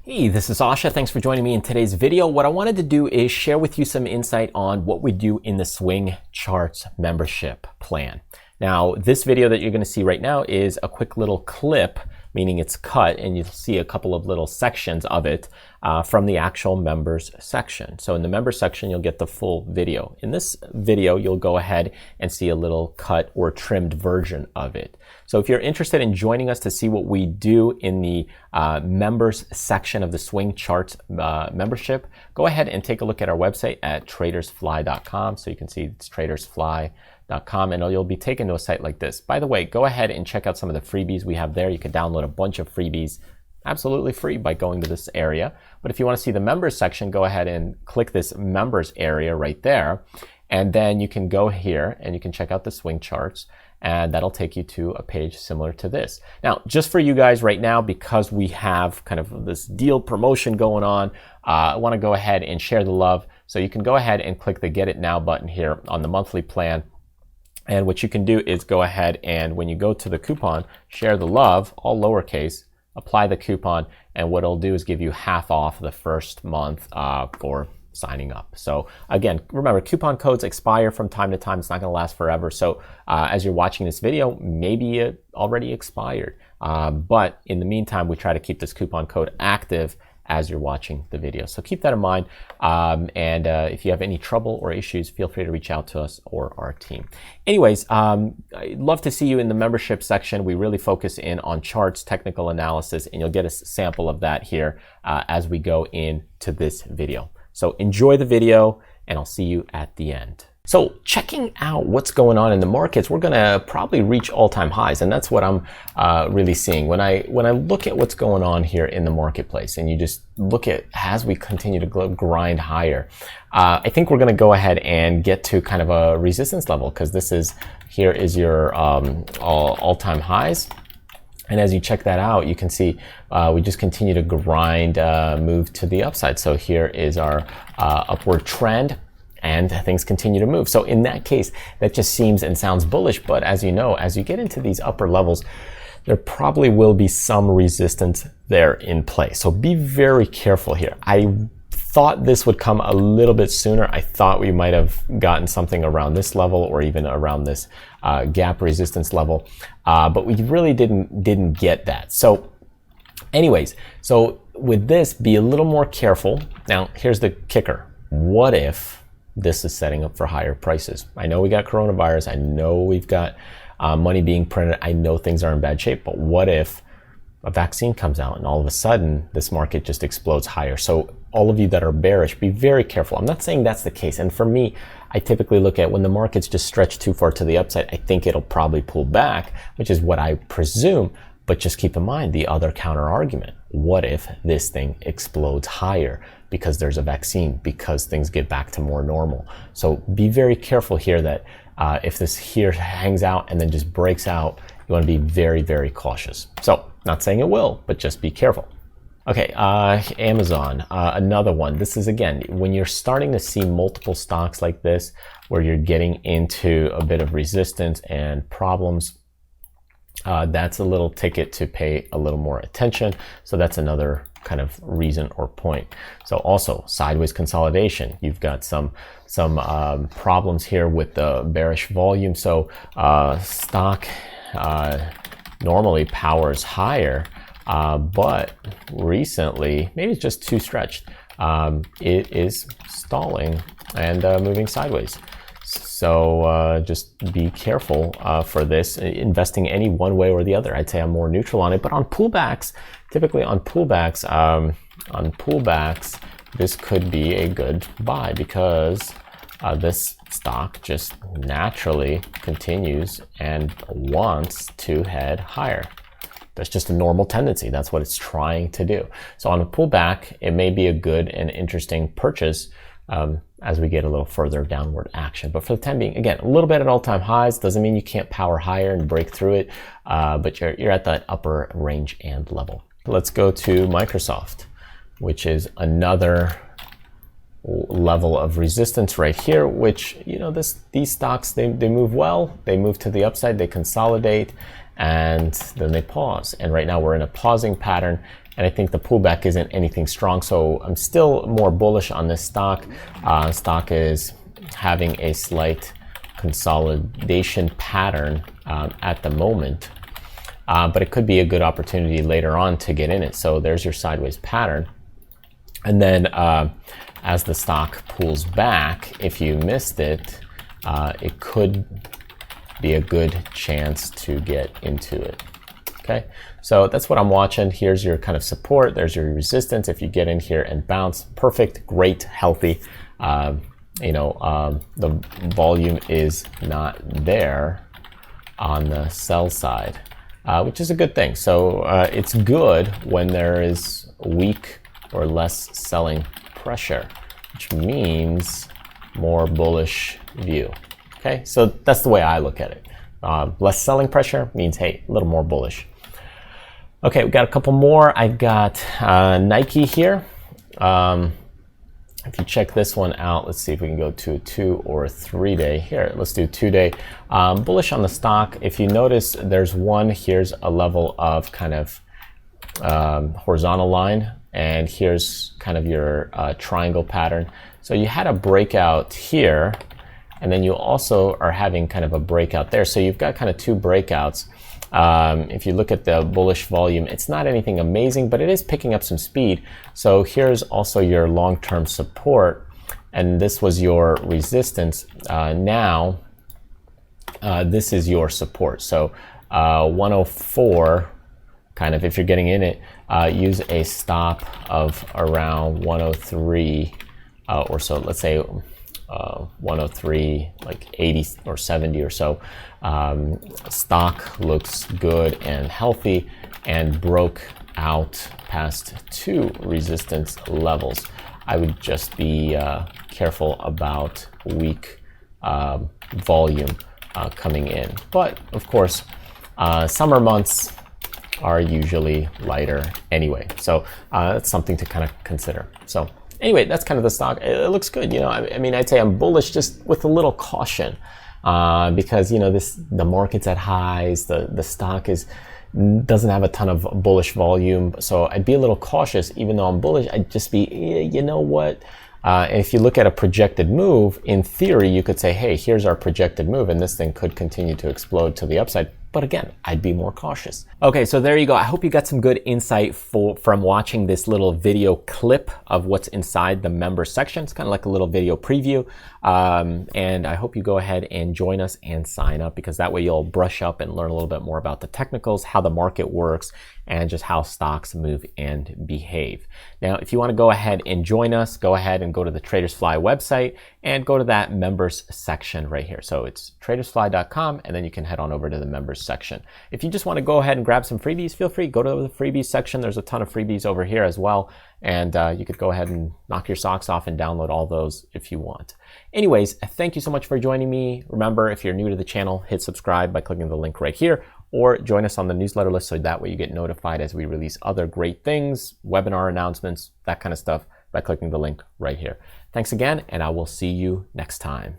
Hey, this is Sasha. Thanks for joining me in today's video. What I wanted to do is share with you some insight on what we do in the Swing Charts membership plan. Now, this video that you're going to see right now is a quick little clip, meaning it's cut, and you'll see a couple of little sections of it from the actual members section. So in the members section, you'll get the full video. In this video, you'll go ahead and see a little cut or trimmed version of it. So if you're interested in joining us to see what we do in the members section of the Swing Charts membership, go ahead and take a look at our website at tradersfly.com. So you can see it's tradersfly.com, and you'll be taken to a site like this. By the way, go ahead and check out some of the freebies we have there. You can download a bunch of freebies absolutely free by going to this area. But if you want to see the members section, go ahead and click this members area right there. And then you can go here and you can check out the Swing Charts, and that'll take you to a page similar to this. Now, just for you guys right now, because we have kind of this deal promotion going on, I want to go ahead and share the love. So you can go ahead and click the Get It Now button here on the monthly plan. And what you can do is go ahead and when you go to the coupon, share the love, all lowercase, apply the coupon, and what it'll do is give you half off the first month for signing up. So again, remember, coupon codes expire from time to time. It's not going to last forever. So as you're watching this video, maybe it already expired. But in the meantime, we try to keep this coupon code active as you're watching the video. So keep that in mind. If you have any trouble or issues, feel free to reach out to us or our team. Anyways, I'd love to see you in the membership section. We really focus in on charts, technical analysis, and you'll get a sample of that here as we go into this video. So enjoy the video, and I'll see you at the end. So checking out what's going on in the markets, we're gonna probably reach all-time highs, and that's what I'm really seeing. When I look at what's going on here in the marketplace, and you just look at as we continue to grind higher, I think we're gonna go ahead and get to kind of a resistance level, because here is your all-time highs. And as you check that out, you can see we just continue to grind, move to the upside. So here is our upward trend, and things continue to move. So in that case, that just seems and sounds bullish. But as you know, as you get into these upper levels, there probably will be some resistance there in place. So be very careful here. I thought this would come a little bit sooner. I thought we might have gotten something around this level or even around this gap resistance level, but we really didn't get that. So anyways, so with this, be a little more careful. Now, here's the kicker. What if this is setting up for higher prices? I know we got coronavirus. I know we've got money being printed. I know things are in bad shape, but what if a vaccine comes out and all of a sudden this market just explodes higher? So all of you that are bearish, be very careful. I'm not saying that's the case. And for me, I typically look at when the market's just stretched too far to the upside, I think it'll probably pull back, which is what I presume. But just keep in mind the other counter argument. What if this thing explodes higher because there's a vaccine, because things get back to more normal? So be very careful here that if this here hangs out and then just breaks out, you want to be very, very cautious. So not saying it will, but just be careful. Okay, Amazon, another one. This is, again, when you're starting to see multiple stocks like this, where you're getting into a bit of resistance and problems, that's a little ticket to pay a little more attention. So that's another kind of reason or point. So also sideways consolidation. You've got some problems here with the bearish volume. So stock normally powers higher, but recently, maybe it's just too stretched. It is stalling and moving sideways. So just be careful for this. Investing any one way or the other, I'd say I'm more neutral on it. But on pullbacks, typically on pullbacks, this could be a good buy, because this stock just naturally continues and wants to head higher. That's just a normal tendency. That's what it's trying to do. So on a pullback, it may be a good and interesting purchase as we get a little further downward action. But for the time being, again, a little bit at all-time highs doesn't mean you can't power higher and break through it, but you're at that upper range and level. Let's go to Microsoft, which is another level of resistance right here, which, you know, these stocks, they move well, they move to the upside, they consolidate, and then they pause. And right now we're in a pausing pattern, and I think the pullback isn't anything strong, so I'm still more bullish on this stock. Stock is having a slight consolidation pattern at the moment, but it could be a good opportunity later on to get in it. So there's your sideways pattern, and then as the stock pulls back, if you missed it, it could be a good chance to get into it. Okay, so that's what I'm watching. Here's your kind of support. There's your resistance. If you get in here and bounce, perfect, great, healthy. The volume is not there on the sell side, which is a good thing. So it's good when there is weak or less selling pressure, which means more bullish view. Okay, so that's the way I look at it. Less selling pressure means, hey, a little more bullish. Okay, we got a couple more. I've got Nike here. If you check this one out, let's see if we can go to a 2 or a 3 day. Here, let's do 2 day. Bullish on the stock. If you notice, there's one, here's a level of kind of horizontal line, and here's kind of your triangle pattern. So you had a breakout here, and then you also are having kind of a breakout there. So you've got kind of two breakouts. If you look at the bullish volume, it's not anything amazing, but it is picking up some speed. So here's also your long-term support, and this was your resistance. Now, this is your support. So 104, kind of, if you're getting in it, use a stop of around 103 or so. Let's say 103, like 80 or 70 or so. Stock looks good and healthy and broke out past two resistance levels. I would just be careful about weak volume coming in. But of course, summer months are usually lighter anyway. So that's something to kind of consider. So anyway, that's kind of the stock. It looks good. I mean, I'd say I'm bullish just with a little caution because, the market's at highs, the stock doesn't have a ton of bullish volume. So I'd be a little cautious. Even though I'm bullish, I'd just be, you know what? If you look at a projected move, in theory, you could say, hey, here's our projected move, and this thing could continue to explode to the upside. But again, I'd be more cautious. Okay, so there you go. I hope you got some good insight from watching this little video clip of what's inside the member section. It's kind of like a little video preview. And I hope you go ahead and join us and sign up, because that way you'll brush up and learn a little bit more about the technicals, how the market works, and just how stocks move and behave. Now, if you want to go ahead and join us, go ahead and go to the Traders Fly website and go to that members section right here. So it's tradersfly.com, and then you can head on over to the members section. If you just want to go ahead and grab some freebies, feel free, go to the freebies section. There's a ton of freebies over here as well. And you could go ahead and knock your socks off and download all those if you want. Anyways, thank you so much for joining me. Remember, if you're new to the channel, hit subscribe by clicking the link right here, or join us on the newsletter list so that way you get notified as we release other great things, webinar announcements, that kind of stuff, by clicking the link right here. Thanks again, and I will see you next time.